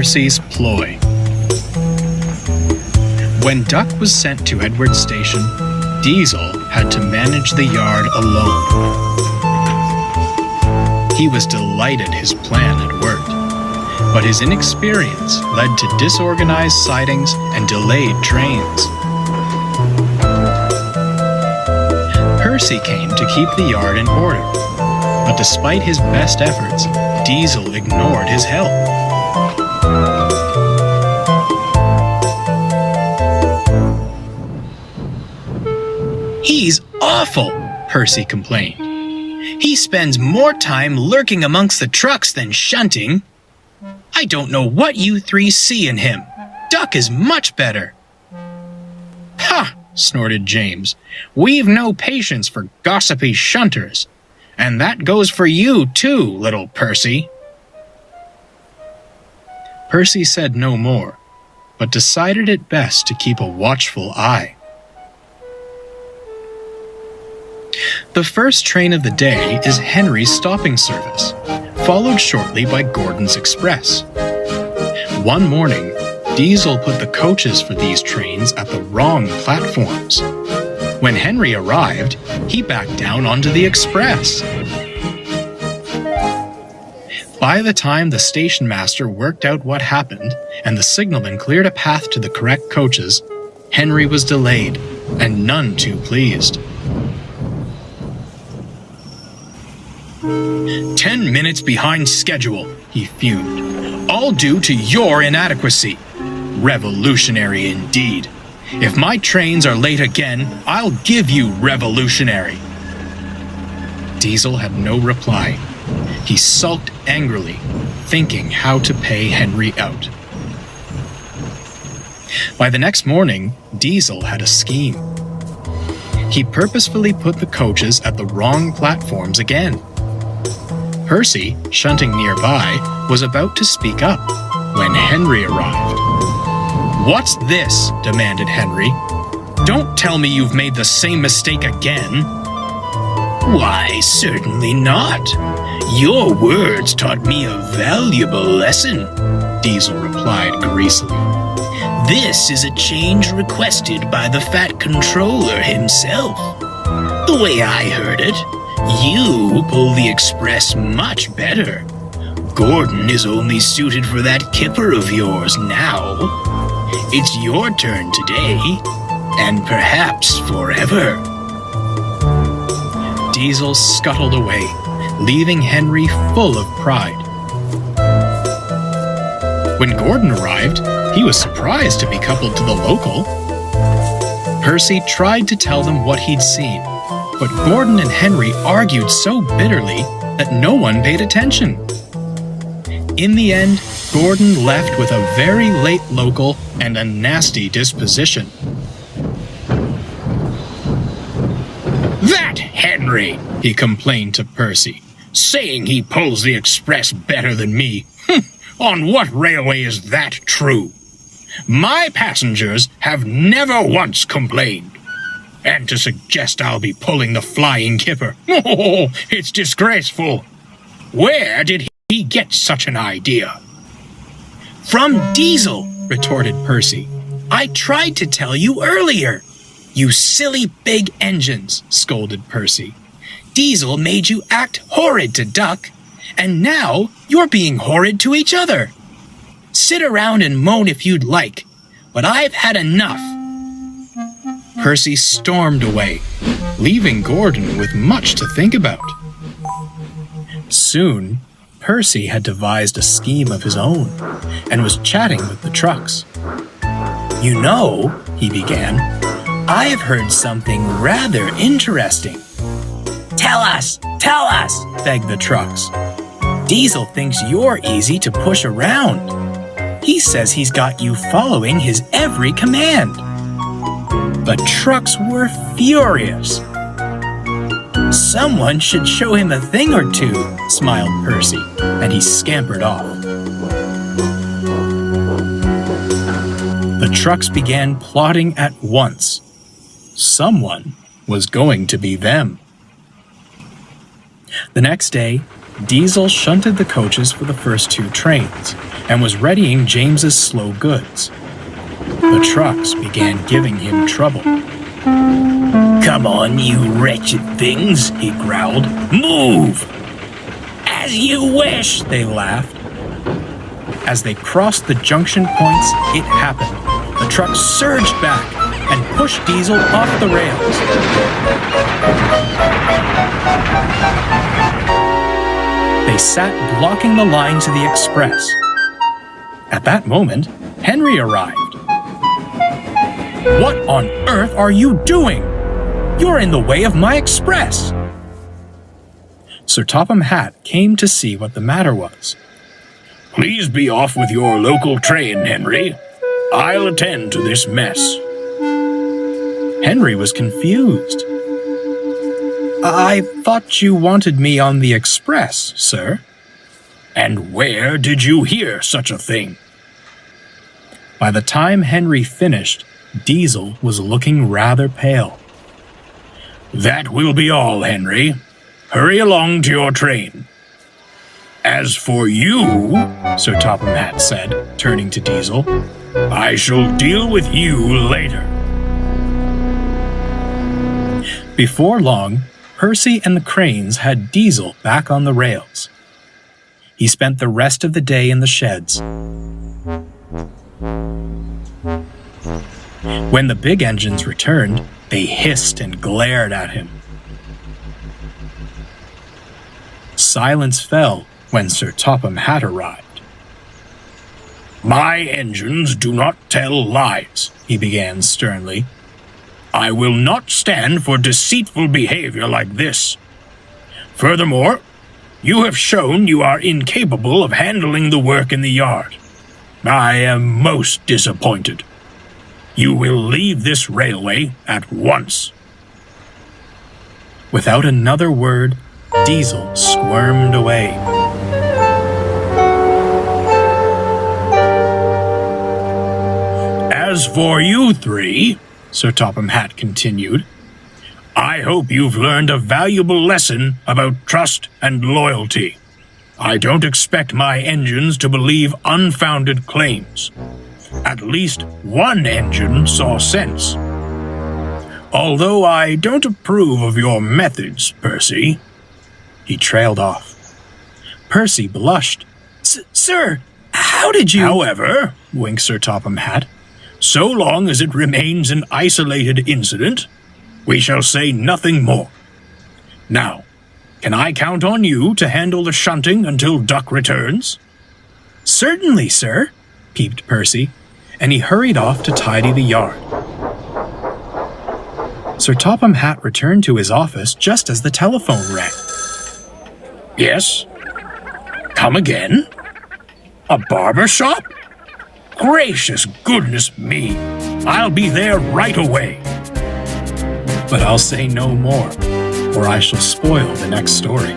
Percy's Ploy. When Duck was sent to Edward Station, Diesel had to manage the yard alone. He was delighted his plan had worked, but his inexperience led to disorganized sidings and delayed trains. Percy came to keep the yard in order, but despite his best efforts, Diesel ignored his help. "He's awful," Percy complained. "He spends more time lurking amongst the trucks than shunting. I don't know what you three see in him. Duck is much better." "Ha!" snorted James. "We've no patience for gossipy shunters. And that goes for you too, little Percy." Percy said no more, but decided it best to keep a watchful eye. The first train of the day is Henry's stopping service, followed shortly by Gordon's Express. One morning, Diesel put the coaches for these trains at the wrong platforms. When Henry arrived, he backed down onto the Express. By the time the station master worked out what happened and the signalman cleared a path to the correct coaches, Henry was delayed and none too pleased. 10 minutes behind schedule, he fumed. All due to your inadequacy. Revolutionary indeed. If my trains are late again, I'll give you revolutionary. Diesel had no reply. He sulked angrily, thinking how to pay Henry out. By the next morning, Diesel had a scheme. He purposefully put the coaches at the wrong platforms again. Percy, shunting nearby, was about to speak up when Henry arrived. "What's this?" demanded Henry. "Don't tell me you've made the same mistake again." "Why, certainly not. Your words taught me a valuable lesson," Diesel replied greasily. "This is a change requested by the Fat Controller himself. The way I heard it, you pull the Express much better. Gordon is only suited for that kipper of yours now. It's your turn today, and perhaps forever." Diesel scuttled away, leaving Henry full of pride. When Gordon arrived, he was surprised to be coupled to the local. Percy tried to tell them what he'd seen, but Gordon and Henry argued so bitterly that no one paid attention. In the end, Gordon left with a very late local and a nasty disposition. "That Henry," he complained to Percy, "saying he pulls the Express better than me. On what railway is that true? My passengers have never once complained. And to suggest I'll be pulling the flying kipper, oh, it's disgraceful. Where did he get such an idea?" "From Diesel," retorted Percy. "I tried to tell you earlier." "You silly big engines," scolded Percy. "Diesel made you act horrid to Duck, and now you're being horrid to each other. Sit around and moan if you'd like, but I've had enough." Percy stormed away, leaving Gordon with much to think about. Soon, Percy had devised a scheme of his own and was chatting with the trucks. "You know," he began, "I've heard something rather interesting." Tell us, begged the trucks. "Diesel thinks you're easy to push around. He says he's got you following his every command." The trucks were furious. "Someone should show him a thing or two," smiled Percy, and he scampered off. The trucks began plotting at once. Someone was going to be them. The next day, Diesel shunted the coaches for the first 2 trains and was readying James's slow goods. The trucks began giving him trouble. "Come on, you wretched things," he growled. "Move!" "As you wish," they laughed. As they crossed the junction points, it happened. The truck surged back and pushed Diesel off the rails. They sat blocking the line to the express. At that moment, Henry arrived. "What on earth are you doing? You're in the way of my express!" Sir Topham Hatt came to see what the matter was. "Please be off with your local train, Henry. I'll attend to this mess." Henry was confused. "I thought you wanted me on the express, sir." "And where did you hear such a thing?" By the time Henry finished, Diesel was looking rather pale. "That will be all, Henry. Hurry along to your train." "As for you," Sir Topham Hatt said, turning to Diesel, "I shall deal with you later." Before long, Percy and the Cranes had Diesel back on the rails. He spent the rest of the day in the sheds. When the big engines returned, they hissed and glared at him. Silence fell when Sir Topham Hatt arrived. "My engines do not tell lies," he began sternly. "I will not stand for deceitful behavior like this. Furthermore, you have shown you are incapable of handling the work in the yard. I am most disappointed. You will leave this railway at once." Without another word, Diesel squirmed away. "As for you 3, Sir Topham Hatt continued, "I hope you've learned a valuable lesson about trust and loyalty. I don't expect my engines to believe unfounded claims. At least one engine saw sense. Although I don't approve of your methods, Percy." He trailed off. Percy blushed. Sir, how did you— "However," winked Sir Topham Hatt, "so long as it remains an isolated incident, we shall say nothing more. Now, can I count on you to handle the shunting until Duck returns?" "Certainly, sir," peeped Percy, and he hurried off to tidy the yard. Sir Topham Hatt returned to his office just as the telephone rang. "Yes? Come again? A barber shop? Gracious goodness me! I'll be there right away." But I'll say no more, or I shall spoil the next story.